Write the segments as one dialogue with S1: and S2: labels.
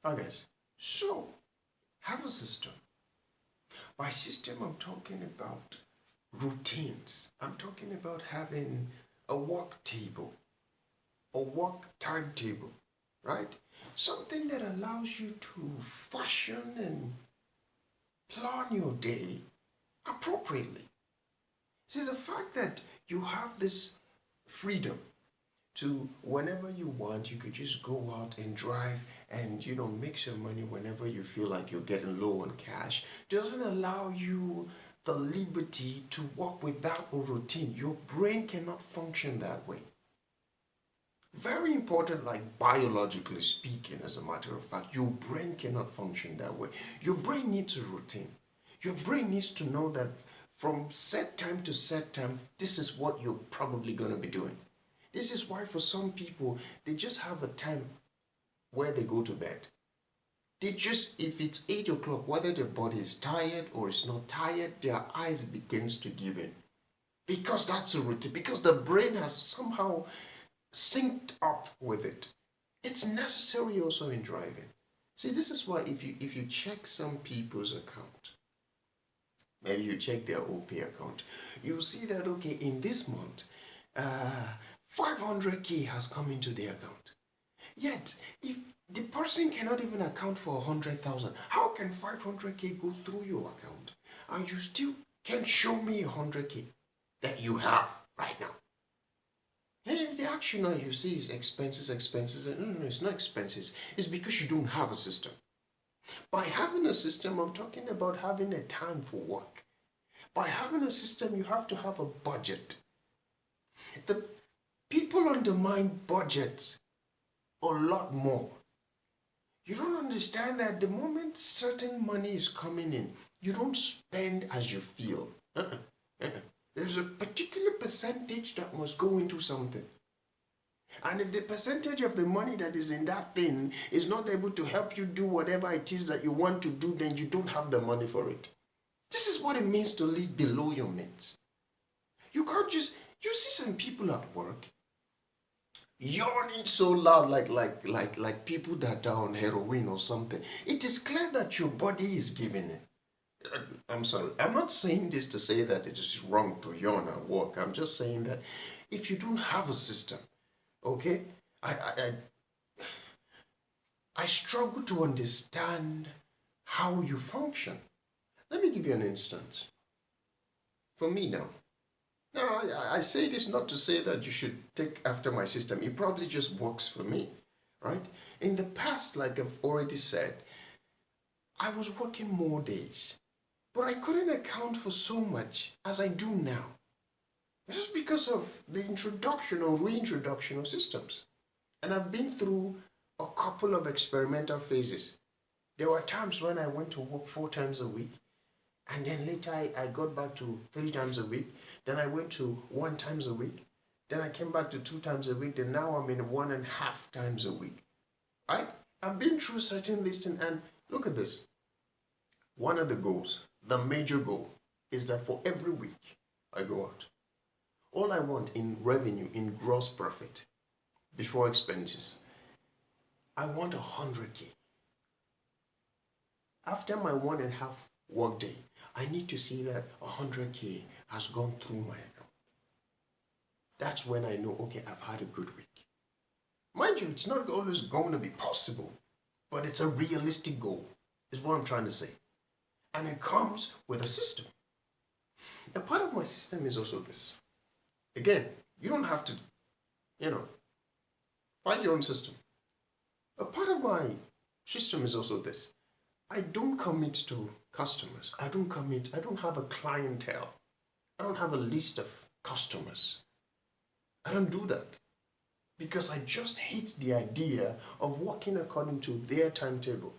S1: Okay, so have a system. By system, I'm talking about routines. I'm talking about having a work table, a work timetable, right? Something that allows you to fashion and plan your day appropriately. See, the fact that you have this freedom to whenever you want, you could just go out and drive and make some money whenever you feel like you're getting low on cash, doesn't allow you the liberty to work without a routine. Your brain cannot function that way. Very important, like biologically speaking, as a matter of fact, your brain cannot function that way. Your brain needs a routine. Your brain needs to know that from set time to set time, this is what you're probably going to be doing. This is why for some people, they just have a time where they go to bed. They just, if it's 8 o'clock, whether their body is tired or is not tired, their eyes begins to give in. Because that's a routine, because the brain has somehow synced up with it. It's necessary also in driving. See, this is why if you check some people's account, maybe you check their OP account, you'll see that okay, in this month, uh, 500k has come into their account. Yet, if the person cannot even account for 100,000, how can 500k go through your account and you still can show me 100k that you have right now? And if the action now you see is expenses, expenses, no, no, no, it's not expenses. It's because you don't have a system. By having a system, I'm talking about having a time for work. By having a system, you have to have a budget. The people undermine budgets a lot more. You don't understand that the moment certain money is coming in, you don't spend as you feel. There's a particular percentage that must go into something. And if the percentage of the money that is in that thing is not able to help you do whatever it is that you want to do, then you don't have the money for it. This is what it means to live below your means. You can't just, you see some people at work yawning so loud like people that are on heroin or something. It is clear that your body is giving it. I'm sorry, I'm not saying this to say that it is wrong to yawn at work. I'm just saying that if you don't have a system, okay, I I, I, I struggle to understand how you function. Let me give you an instance. For me now, I say this not to say that you should take after my system. It probably just works for me, right? In the past, like I've already said, I was working more days, but I couldn't account for so much as I do now. Just because of the introduction or reintroduction of systems. And I've been through a couple of experimental phases. There were times when I went to work 4 times a week, and then later I got back to 3 times a week. Then I went to 1 times a week. Then I came back to 2 times a week. Then now I'm in 1.5 times a week. Right? I've been through certain listing, and look at this. One of the goals, the major goal, is that for every week I go out, all I want in revenue, in gross profit, before expenses, I want 100k. After my 1.5 work day, I need to see that 100k has gone through my account. That's when I know, okay, I've had a good week. Mind you, it's not always going to be possible, but it's a realistic goal, is what I'm trying to say. And it comes with a system. A part of my system is also this. Again, you don't have to, you know, find your own system. A part of my system is also this. I don't commit to customers. I don't have a clientele. I don't have a list of customers. I don't do that because I just hate the idea of working according to their timetable.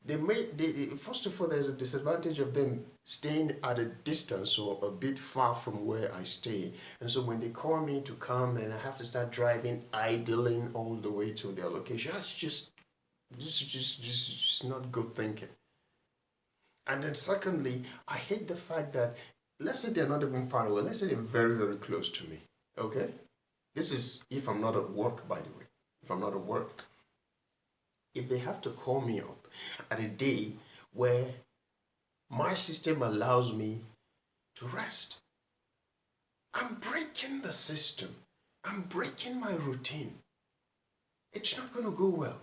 S1: First of all, there's a disadvantage of them staying at a distance or a bit far from where I stay. And so when they call me to come and I have to start driving, idling all the way to their location, that's just not good thinking. And then secondly, I hate the fact that, let's say they're not even far away, let's say they're very, very close to me, okay? This is if I'm not at work, by the way. If I'm not at work, if they have to call me up at a day where my system allows me to rest, I'm breaking the system. I'm breaking my routine. It's not going to go well.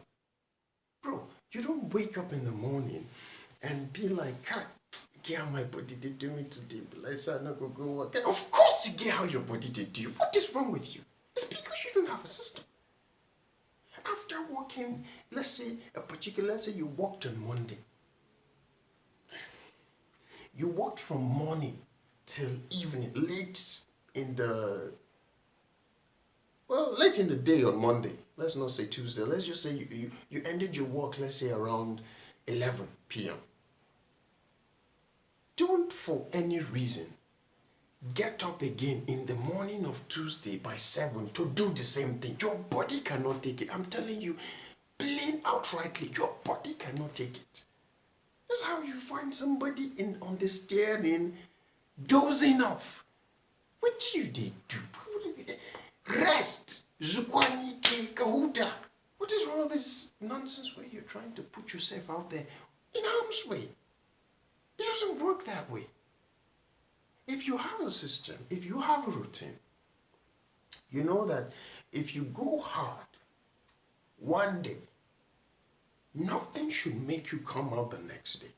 S1: Bro, you don't wake up in the morning and be like, God, get how my body did do me today. But I said, I'm not going to go work. Of course, you get how your body did do you. What is wrong with you? It's because you don't have a system. After working, let's say let's say you worked on Monday. You worked from morning till evening, in the late in the day on Monday. Let's not say Tuesday. Let's just say you ended your work, let's say around 11 p.m. Don't for any reason get up again in the morning of Tuesday by 7 to do the same thing. Your body cannot take it. I'm telling you, plain outrightly, your body cannot take it. That's how you find somebody on the steering dozing off. What do you do? Rest. Zukwanike Kahuta. What is wrong with this nonsense where you're trying to put yourself out there in harm's way? It doesn't work that way. If you have a system, if you have a routine, you know that if you go hard one day, nothing should make you come out the next day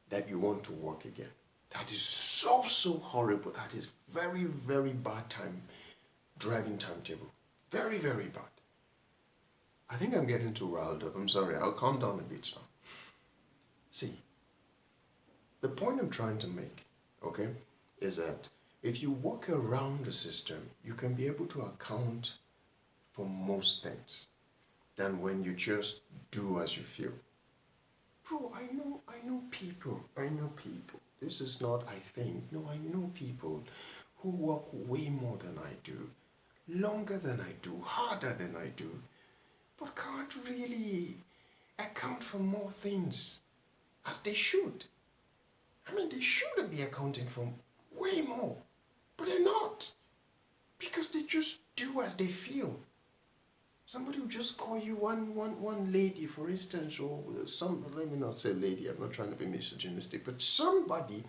S1: that you want to work again. That is so horrible. That is very, very bad driving timetable. Very, very bad. I think I'm getting too riled up. I'm sorry. I'll calm down a bit now. See, the point I'm trying to make, okay, is that if you walk around the system, you can be able to account for most things than when you just do as you feel. Bro, I know people. This is not I think. No, I know people who work way more than I do, longer than I do, harder than I do, but can't really account for more things as they should. I mean, they should be accounting for way more, but they're not, because they just do as they feel. Somebody will just call you one lady, for instance, or let me not say lady, I'm not trying to be misogynistic, but somebody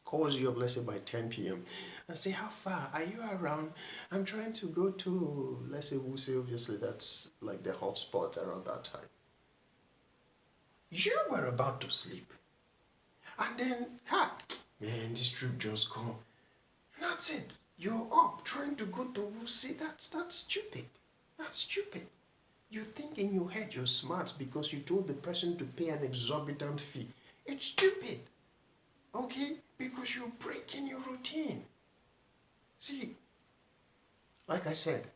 S1: calls you up, let's say by 10 p.m. and say, how far? Are you around? I'm trying to go to, let's say, Wuse, obviously that's like the hot spot around that time. You were about to sleep. And then, man, this trip just come. And that's it. You're up trying to go to Wuse. That's stupid. That's stupid. You think in your head you're smart because you told the person to pay an exorbitant fee. It's stupid. Okay? Because you're breaking your routine. See, like I said,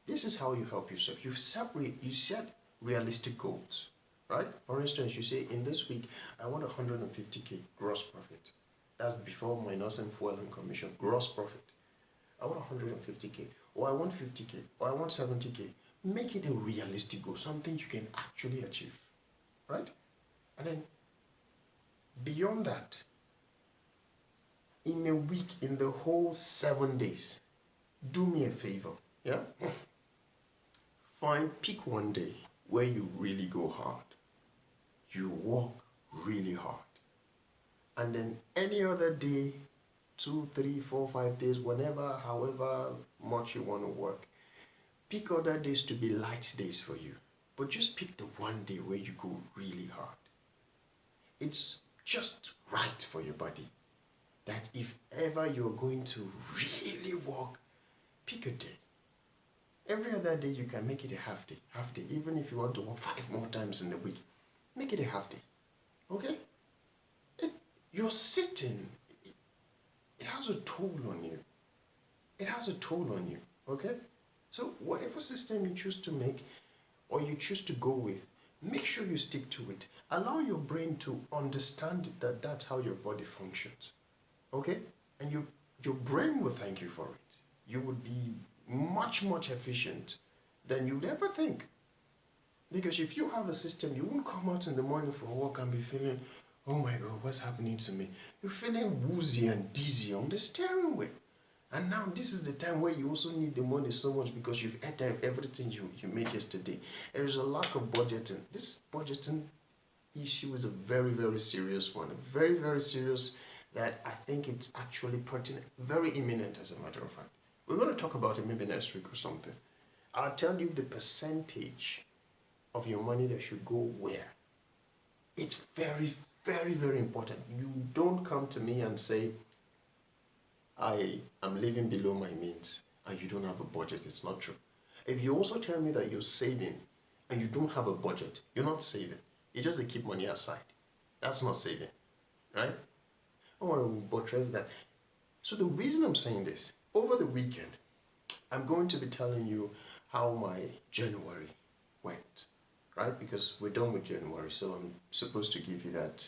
S1: this is how you help yourself. You set realistic goals, right? For instance, you say, in this week, I want 150k gross profit. That's before minus and fuel and commission, gross profit. I want 150k, or I want 50k, or I want 70k. Make it a realistic goal, something you can actually achieve, right? And then beyond that, in a week, in the whole 7 days, do me a favor, yeah? Pick one day where you really go hard. You work really hard. And then any other day, 2, 3, 4, 5 days, whenever, however much you want to work, pick other days to be light days for you. But just pick the one day where you go really hard. It's just right for your body that if ever you're going to really work, pick a day. Every other day you can make it a half day. Even if you want to work 5 more times in the week, make it a half day. Okay? You're sitting, it has a toll on you. It has a toll on you. Okay? So whatever system you choose to make or you choose to go with, make sure you stick to it. Allow your brain to understand that that's how your body functions. Okay? And your brain will thank you for it. You would be much efficient than you'd ever think. Because if you have a system, you won't come out in the morning for work and be feeling, oh my God, what's happening to me? You're feeling woozy and dizzy on the steering wheel. And now this is the time where you also need the money so much because you've ate everything you made yesterday. There is a lack of budgeting. This budgeting issue is a very, very serious one. Very, very serious, that I think it's actually pertinent, very imminent as a matter of fact. We're going to talk about it maybe next week or something. I'll tell you the percentage of your money that should go where. It's very, very, very important. You don't come to me and say, I am living below my means and you don't have a budget. It's not true. If you also tell me that you're saving and you don't have a budget, you're not saving. You just keep money aside. That's not saving, right? I want to buttress that. So the reason I'm saying this, over the weekend, I'm going to be telling you how my January went, right? Because we're done with January, so I'm supposed to give you that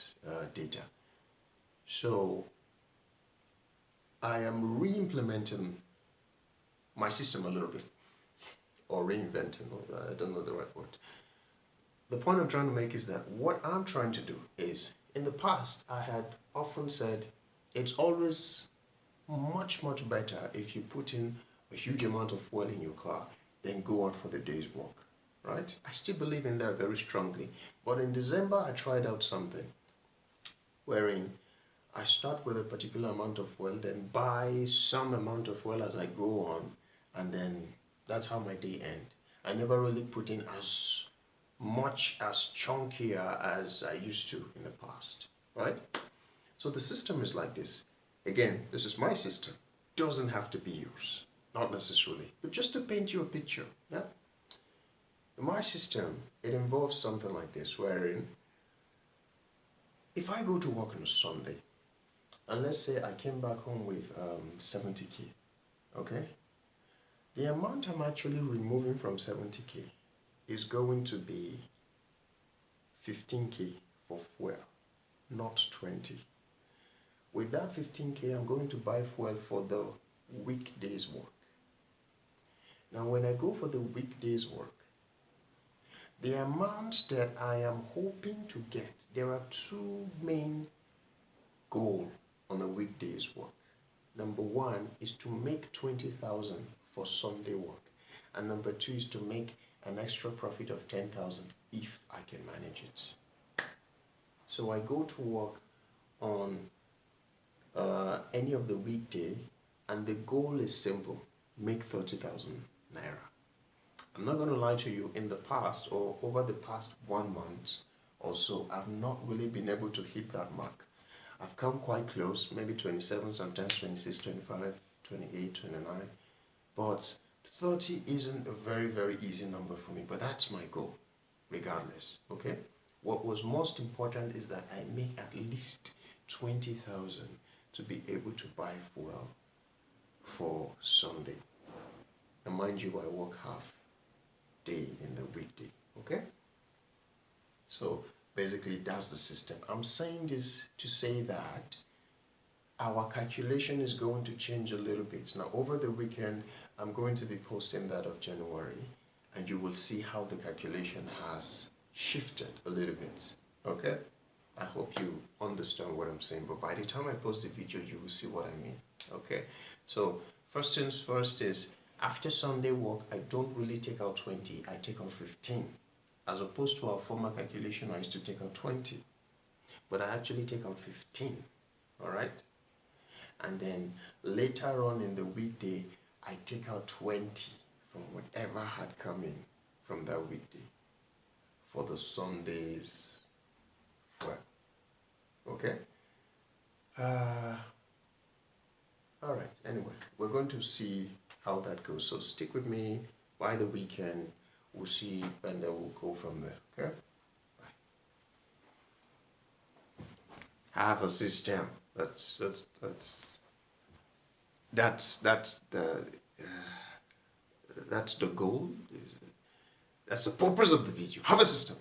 S1: data. So I am re-implementing my system a little bit, or reinventing, or I don't know the right word. The point I'm trying to make is that what I'm trying to do is, in the past, I had often said, it's always much, much better if you put in a huge amount of fuel in your car than go out for the day's work, right? I still believe in that very strongly. But in December, I tried out something wherein I start with a particular amount of fuel, then buy some amount of fuel as I go on, and then that's how my day ends. I never really put in as much as chunkier as I used to in the past, right? So the system is like this. Again, this is my system. Doesn't have to be yours, not necessarily, but just to paint you a picture. Yeah. My system, it involves something like this, wherein if I go to work on a Sunday, and let's say I came back home with 70k, okay? The amount I'm actually removing from 70k is going to be 15k for fuel, not 20. With that 15k, I'm going to buy fuel for the weekday's work. Now, when I go for the weekday's work, the amounts that I am hoping to get, there are two main goals on a weekday's work. Number one is to make 20,000 for Sunday work, and number two is to make an extra profit of 10,000 if I can manage it. So I go to work on any of the weekday, and the goal is simple: make 30,000 naira. I'm not going to lie to you, in the past, or over the past 1 month or so, I've not really been able to hit that mark. I've come quite close, maybe 27, sometimes 26, 25, 28, 29, but 30 isn't a very, very easy number for me, but that's my goal, regardless, okay? What was most important is that I make at least 20,000 to be able to buy fuel for Sunday. And mind you, I work half day in the weekday, okay? So basically that's the system. I'm saying this to say that our calculation is going to change a little bit. Now over the weekend, I'm going to be posting that of January, and you will see how the calculation has shifted a little bit, okay? I hope you understand what I'm saying, but by the time I post the video, you will see what I mean, okay? So first things first is, after Sunday work, I don't really take out 20, I take out 15. As opposed to our former calculation, I used to take out 20, but I actually take out 15, all right? And then later on in the weekday, I take out 20 from whatever had come in from that weekday for the Sunday's fuel, okay? All right, anyway, we're going to see how that goes. So stick with me by the weekend. We'll see, and then we'll go from there, okay? Bye. I have a system. That's the goal. That's the purpose of the video. Have a system.